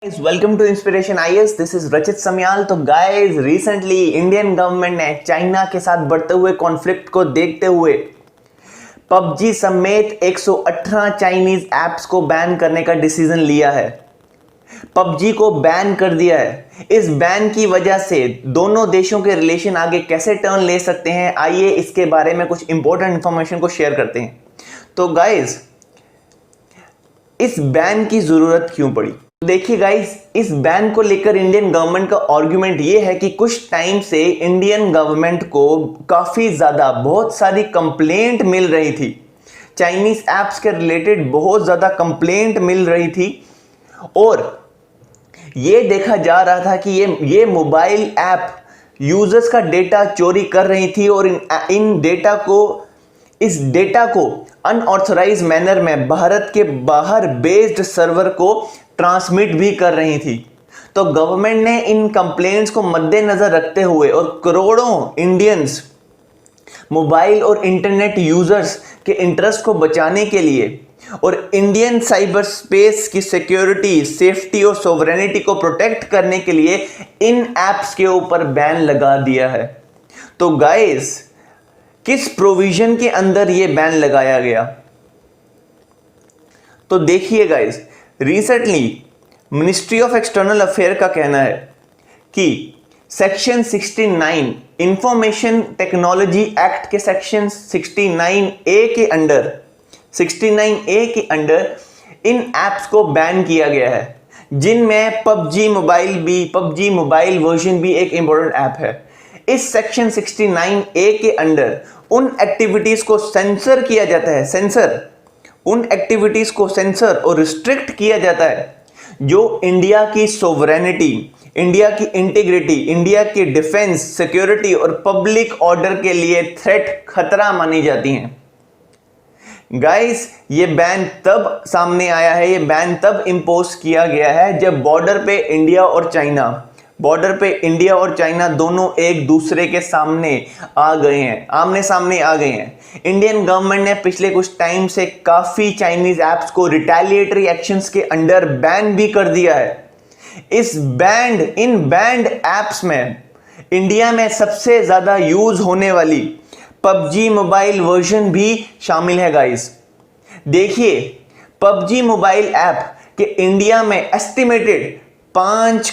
Welcome to inspiration IAS. This is Rachit Samyal. तो guys, recently Indian government ने China के साथ बढ़ते हुए कॉन्फ्लिक्ट को देखते हुए पबजी समेत 118 चाइनीज ऐप्स को बैन करने का डिसीजन लिया है। पबजी को बैन कर दिया है। इस बैन की वजह से दोनों देशों के रिलेशन आगे कैसे टर्न ले सकते हैं, आइए इसके बारे में कुछ इंपॉर्टेंट इंफॉर्मेशन को शेयर करते हैं। तो गाइस, इस बैन की जरूरत क्यों पड़ी? देखिए गाइस, इस बैन को लेकर इंडियन गवर्नमेंट का आर्गुमेंट ये है कि कुछ टाइम से इंडियन गवर्नमेंट को काफी ज्यादा बहुत सारी कंप्लेंट मिल रही थी। चाइनीज ऐप्स के रिलेटेड बहुत ज्यादा कंप्लेंट मिल रही थी और ये देखा जा रहा था कि ये मोबाइल ऐप यूजर्स का डेटा चोरी कर रही थी और इस डेटा को अनऑथराइज मैनर में भारत के बाहर बेस्ड सर्वर को ट्रांसमिट भी कर रही थी। तो गवर्नमेंट ने इन कंप्लेंट्स को मद्देनजर रखते हुए और करोड़ों इंडियंस मोबाइल और इंटरनेट यूजर्स के इंटरेस्ट को बचाने के लिए और इंडियन साइबर स्पेस की सिक्योरिटी, सेफ्टी और सोवरेनिटी को प्रोटेक्ट करने के लिए इन एप्स के ऊपर बैन लगा दिया है। तो गाइस, किस प्रोविजन के अंदर ये बैन लगाया गया? तो देखिए guys, recently ministry of external affair का कहना है कि सेक्शन 69 इंफॉर्मेशन टेक्नोलॉजी एक्ट के सेक्शन 69A के अंडर इन एप्स को बैन किया गया है, जिनमें पबजी मोबाइल वर्जन भी एक इंपॉर्टेंट ऐप है। इस सेक्शन 69A के अंडर उन एक्टिविटीज को सेंसर किया जाता है, उन एक्टिविटीज को सेंसर और रिस्ट्रिक्ट किया जाता है जो इंडिया की सोवरेनिटी, इंडिया की इंटीग्रिटी, इंडिया की डिफेंस, सिक्योरिटी और पब्लिक ऑर्डर के लिए थ्रेट, खतरा मानी जाती हैं। गाइस, ये बैन तब सामने आया है, ये बैन तब इंपोज किया गया है जब बॉर्डर पे इंडिया और चाइना दोनों एक दूसरे के सामने आ गए हैं, आमने सामने आ गए हैं। इंडियन गवर्नमेंट ने पिछले कुछ टाइम से काफी चाइनीज ऐप्स को रिटेलिएटरी एक्शंस के अंडर बैन भी कर दिया है। इन बैंड ऐप्स में इंडिया में सबसे ज्यादा यूज होने वाली पबजी मोबाइल वर्जन भी शामिल है। गाइस देखिए, पबजी मोबाइल ऐप के इंडिया में एस्टिमेटेड 5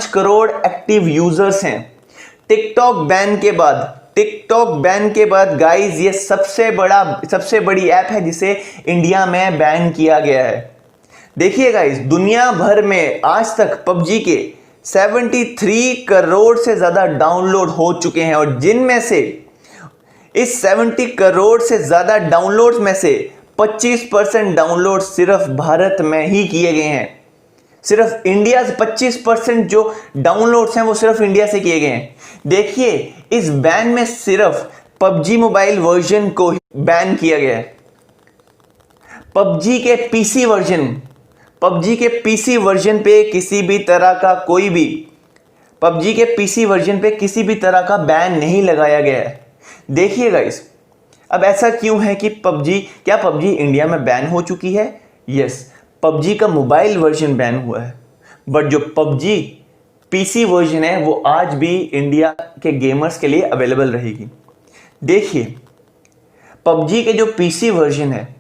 करोड़ एक्टिव यूजर्स हैं। टिकटॉक बैन के बाद गाइस, ये सबसे बड़ी ऐप है जिसे इंडिया में बैन किया गया है। देखिए गाइस, दुनिया भर में आज तक पबजी के 73 करोड़ से ज्यादा डाउनलोड हो चुके हैं और जिनमें से इस 70 करोड़ से ज्यादा डाउनलोड्स में से 25% डाउनलोड सिर्फ भारत में ही किए गए हैं। सिर्फ इंडिया से 25% जो डाउनलोड्स हैं वो सिर्फ इंडिया से किए गए हैं। देखिए, इस बैन में सिर्फ पबजी मोबाइल वर्जन को ही बैन किया गया है। पबजी के पीसी वर्जन पे किसी भी तरह का बैन नहीं लगाया गया है। देखिए गाइस, अब ऐसा क्यों है कि पबजी इंडिया में बैन हो चुकी है? यस, पबजी का मोबाइल वर्जन बैन हुआ है, बट जो पबजी पीसी वर्जन है वो आज भी इंडिया के गेमर्स के लिए अवेलेबल रहेगी। देखिए, पबजी के जो पीसी वर्जन है,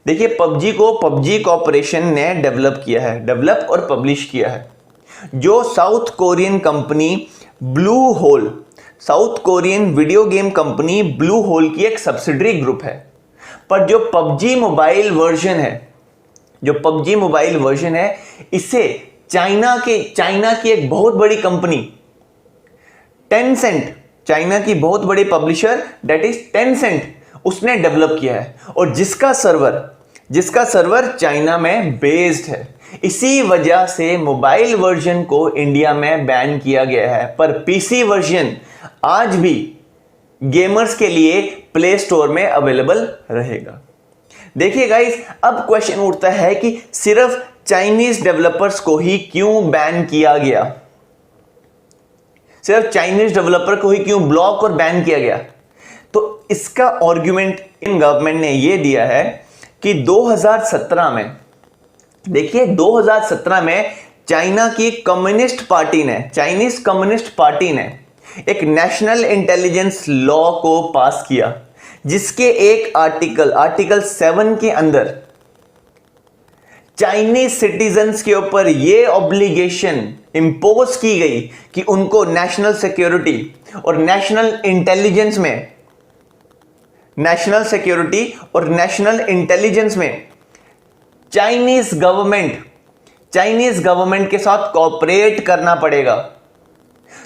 देखिए पबजी को पबजी कॉर्पोरेशन ने डेवलप और पब्लिश किया है, जो South Korean video game company Blue Hole की एक सब्सिडरी ग्रुप है। पर जो पबजी मोबाइल वर्जन है इसे चाइना की एक बहुत बड़ी कंपनी टेंसेंट, चाइना की बहुत बड़ी पब्लिशर दैट इज टेंसेंट, उसने डेवलप किया है और जिसका सर्वर चाइना में बेस्ड है। इसी वजह से मोबाइल वर्जन को इंडिया में बैन किया गया है, पर पीसी वर्जन आज भी गेमर्स के लिए प्ले स्टोर में अवेलेबल रहेगा। देखिए गाइस, अब क्वेश्चन उठता है कि सिर्फ चाइनीज डेवलपर्स को ही क्यों बैन किया गया? सिर्फ चाइनीज डेवलपर को ही क्यों ब्लॉक और बैन किया गया? तो इसका आर्गुमेंट इन गवर्नमेंट ने यह दिया है कि 2017 देखिए 2017 में चाइनीज कम्युनिस्ट पार्टी ने एक नेशनल इंटेलिजेंस लॉ को पास किया, जिसके एक आर्टिकल 7 के अंदर चाइनीज सिटीजन्स के ऊपर यह ऑब्लिगेशन इंपोज की गई कि उनको नेशनल सिक्योरिटी और नेशनल इंटेलिजेंस में चाइनीज गवर्नमेंट के साथ कोऑपरेट करना पड़ेगा।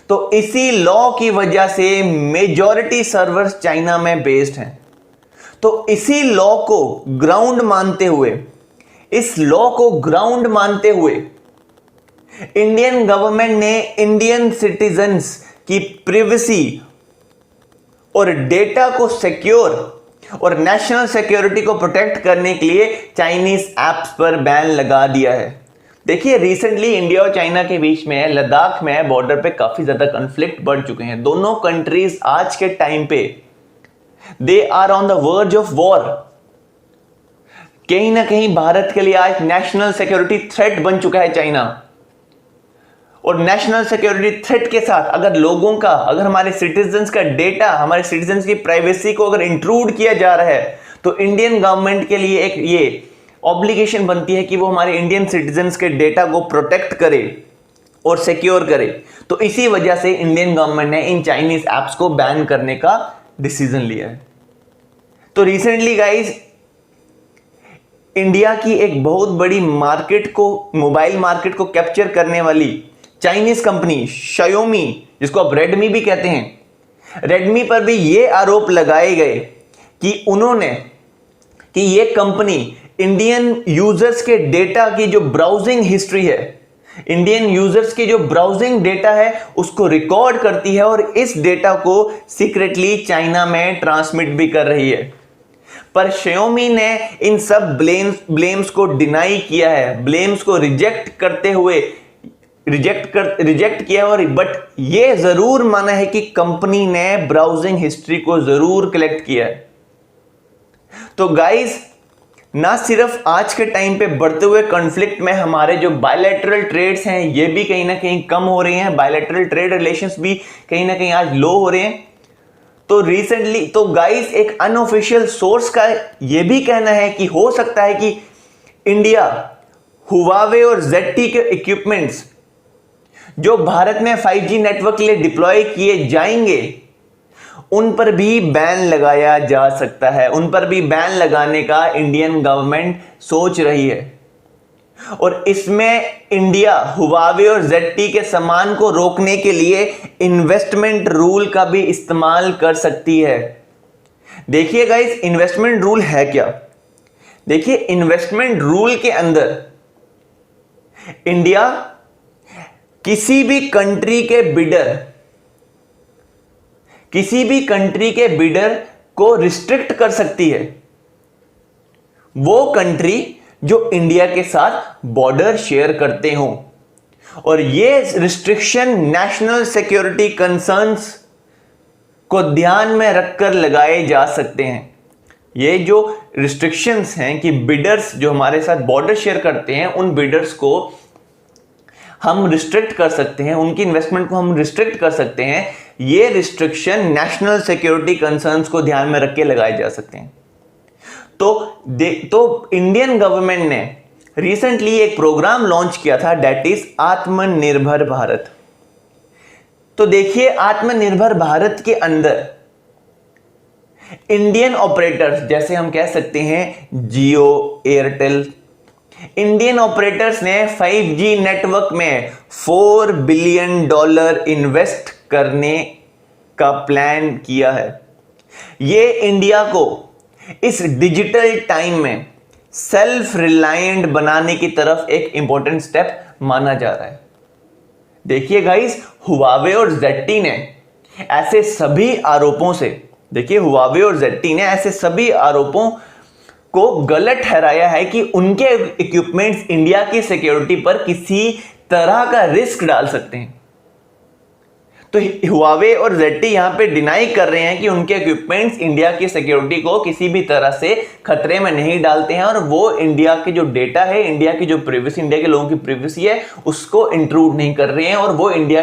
तो इसी लॉ की वजह से मेजॉरिटी सर्वर्स चाइना में बेस्ड हैं। तो इसी लॉ को ग्राउंड मानते हुए इंडियन गवर्नमेंट ने इंडियन सिटीजन्स की प्रिवेसी और डेटा को सिक्योर और नेशनल सिक्योरिटी को प्रोटेक्ट करने के लिए चाइनीज एप्स पर बैन लगा दिया है। देखिए रिसेंटली इंडिया और चाइना के बीच में लद्दाख में बॉर्डर पे काफी ज्यादा कॉन्फ्लिक्ट बढ़ चुके हैं। दोनों कंट्रीज आज के टाइम पे they are on the verge of war. कहीं ना कहीं भारत के लिए आज नेशनल सिक्योरिटी थ्रेट बन चुका है चाइना। और नेशनल सिक्योरिटी थ्रेट के साथ अगर हमारे सिटीजन्स का डेटा, हमारे सिटीजन्स की प्राइवेसी को अगर इंट्रूड किया जा रहा है, तो इंडियन गवर्नमेंट के लिए एक ये ऑब्लिगेशन बनती है कि वो हमारे इंडियन सिटीजन्स के डेटा को प्रोटेक्ट करे और सिक्योर करे। तो इसी वजह से इंडियन गवर्नमेंट ने इन चाइनीज एप्स को बैन करने का डिसीजन लिया है। तो रिसेंटली गाइस इंडिया की एक बहुत बड़ी मोबाइल मार्केट को कैप्चर करने वाली चाइनीज कंपनी Xiaomi, जिसको आप रेडमी भी कहते हैं, रेडमी पर भी ये आरोप लगाए गए कि ये कंपनी इंडियन यूजर्स के डेटा की जो ब्राउजिंग हिस्ट्री है, इंडियन यूजर्स की जो ब्राउजिंग डेटा है उसको रिकॉर्ड करती है और इस डेटा को सीक्रेटली चाइना में ट्रांसमिट भी कर रही है। पर Xiaomi ने इन सब ब्लेम्स को डिनाई किया है, ब्लेम्स को रिजेक्ट किया और बट ये जरूर माना है कि कंपनी ने ब्राउजिंग हिस्ट्री को जरूर कलेक्ट किया है। तो गाइस ना सिर्फ आज के टाइम पे बढ़ते हुए कॉन्फ्लिक्ट में हमारे जो बायलैटरल ट्रेड्स हैं ये भी कहीं ना कहीं कम हो रही हैं, बायलैटरल ट्रेड रिलेशंस भी कहीं ना कहीं आज लो हो रहे हैं। तो रिसेंटली गाइस एक अनऑफिशियल सोर्स का ये भी कहना है कि हो सकता है कि इंडिया हुवावे और ZTE के इक्विपमेंट्स जो भारत में 5G नेटवर्क के लिए डिप्लॉय किए जाएंगे उन पर भी बैन लगाया जा सकता है। उन पर भी बैन लगाने का इंडियन गवर्नमेंट सोच रही है और इसमें इंडिया हुवावे और ZTE के सामान को रोकने के लिए इन्वेस्टमेंट रूल का भी इस्तेमाल कर सकती है। देखिए गाइस इन्वेस्टमेंट रूल है क्या। देखिए इन्वेस्टमेंट रूल के अंदर इंडिया किसी भी कंट्री के बिडर को रिस्ट्रिक्ट कर सकती है, वो कंट्री जो इंडिया के साथ बॉर्डर शेयर करते हो। और ये रिस्ट्रिक्शन नेशनल सिक्योरिटी कंसर्न्स को ध्यान में रखकर लगाए जा सकते हैं। ये जो रिस्ट्रिक्शंस हैं कि बिडर्स जो हमारे साथ बॉर्डर शेयर करते हैं उन बिडर्स को हम रिस्ट्रिक्ट कर सकते हैं, उनकी इन्वेस्टमेंट को हम रिस्ट्रिक्ट कर सकते हैं। ये रिस्ट्रिक्शन नेशनल सिक्योरिटी कंसर्न्स को ध्यान में रख के लगाए जा सकते हैं। तो इंडियन गवर्नमेंट ने रिसेंटली एक प्रोग्राम लॉन्च किया था, दैट इज आत्मनिर्भर भारत। तो देखिए आत्मनिर्भर भारत के अंदर इंडियन ऑपरेटर्स, जैसे हम कह सकते हैं जियो, एयरटेल, इंडियन ऑपरेटर्स ने 5G नेटवर्क में $4 बिलियन इन्वेस्ट करने का प्लान किया है। ये इंडिया को इस डिजिटल टाइम में सेल्फ रिलायंट बनाने की तरफ एक इंपॉर्टेंट स्टेप माना जा रहा है। देखिए गाइस हुवावे और ZTE ने ऐसे सभी आरोपों को गलत ठहराया है कि उनके इक्विपमेंट्स इंडिया की सिक्योरिटी पर किसी तरह का रिस्क डाल सकते हैं। तो हुआवे और ZTE यहां पे डिनाई कर रहे हैं कि उनके इक्विपमेंट्स इंडिया की सिक्योरिटी को किसी भी तरह से खतरे में नहीं डालते हैं और वो इंडिया के जो डेटा है, इंडिया की जो प्राइवेसी, इंडिया के लोगों की प्राइवेसी है, उसको इंट्रूड नहीं कर रहे हैं। और वो इंडिया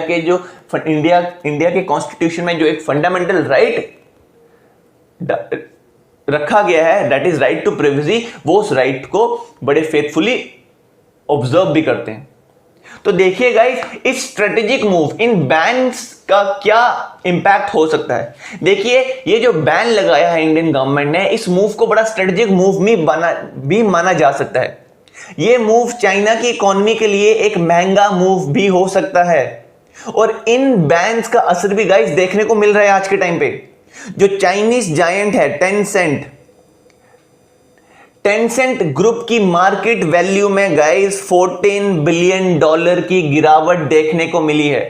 के कॉन्स्टिट्यूशन में जो एक फंडामेंटल राइट रखा गया है, that is right to privacy, वो उस राइट को बड़े फेथफुली ऑब्जर्व भी करते हैं। तो देखिए गाइस, इस स्ट्रेटेजिक मूव, इन बैन्स का क्या इंपैक्ट हो सकता है। देखिए, ये जो बैन लगाया है इंडियन गवर्नमेंट ने, इस मूव को बड़ा स्ट्रेटेजिक मूव भी माना जा सकता है। ये मूव चाइना की इकोनॉमी के लिए एक महंगा मूव भी हो सकता है और इन बैन्स का असर भी गाइस देखने को मिल रहा है आज के टाइम पे। जो चाइनीज जायंट है टेंसेंट ग्रुप की मार्केट वैल्यू में गाइस $14 बिलियन की गिरावट देखने को मिली है।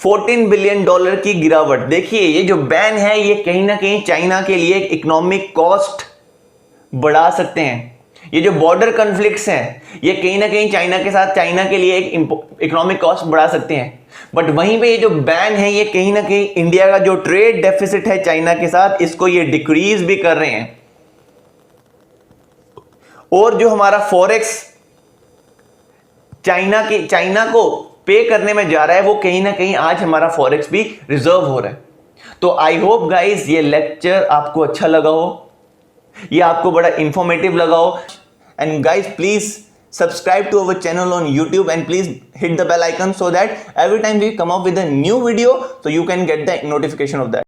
$14 बिलियन की गिरावट। देखिए, ये जो बैन है ये कहीं ना कहीं चाइना के लिए इकोनॉमिक कॉस्ट बढ़ा सकते हैं। ये जो बॉर्डर कॉन्फ्लिक्ट्स हैं ये कहीं ना कहीं चाइना के साथ, चाइना के लिए एक इकोनॉमिक कॉस्ट बढ़ा सकते हैं। बट वहीं पे ये जो बैन है ये कहीं ना कहीं इंडिया का जो ट्रेड डेफिसिट है चाइना के साथ, इसको ये डिक्रीज भी कर रहे हैं। और जो हमारा फॉरेक्स चाइना को पे करने में जा रहा है, वो कहीं ना कहीं आज हमारा फॉरेक्स भी रिजर्व हो रहा है। तो आई होप गाइस ये लेक्चर आपको अच्छा लगा हो, ये आपको बड़ा इंफॉर्मेटिव लगा हो। And guys please subscribe to our channel on YouTube and please hit the bell icon so that every time we come up with a new video, so you can get the notification of that.